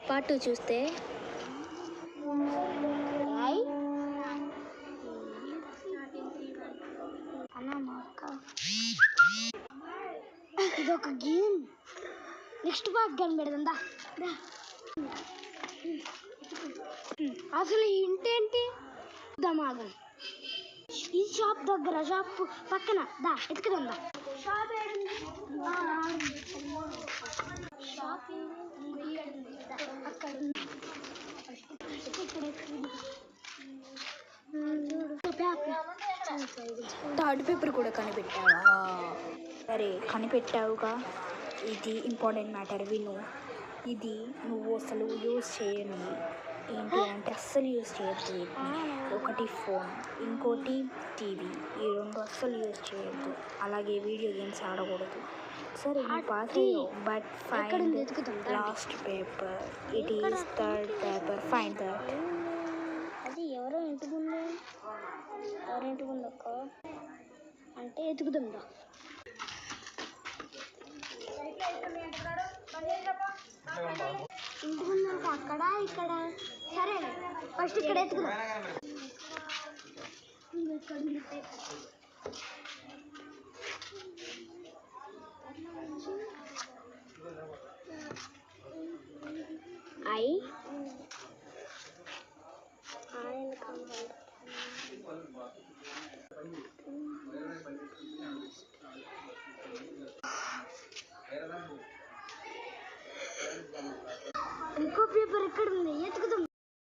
Part 2 చూస్తే ఇదొక game. Next part కనిపెడదా. అసలు ఇంటేంటి దమాగం. ఈ షాప్ దగ్గర, షాప్ పక్కన దా ఎత్తుకుదా. థర్డ్ పేపర్ కూడా కనిపెట్టావా? సరే కనిపెట్టావుగా, ఇది ఇంపార్టెంట్ మ్యాటర్ విను. ఇది నువ్వు అసలు యూజ్ చేయని ఏంటి అంటే అస్సలు యూజ్ చేయొద్దు. ఒకటి ఫోన్, ఇంకోటి టీవీ. ఈ రెండు అస్సలు యూజ్ చేయొద్దు. అలాగే వీడియో గేమ్స్ ఆడకూడదు. సరే నువ్వు పాస్ అయ్యావు, but find last paper. It is third paper. Find that. అది ఎవరో ఇంటికుంది. అక్క అంటే ఎతుకుతుందా. ఇంటి ముందు అక్కడ ఇక్కడ. సరే ఫస్ట్ ఇక్కడ ఎత్తుకుదా. I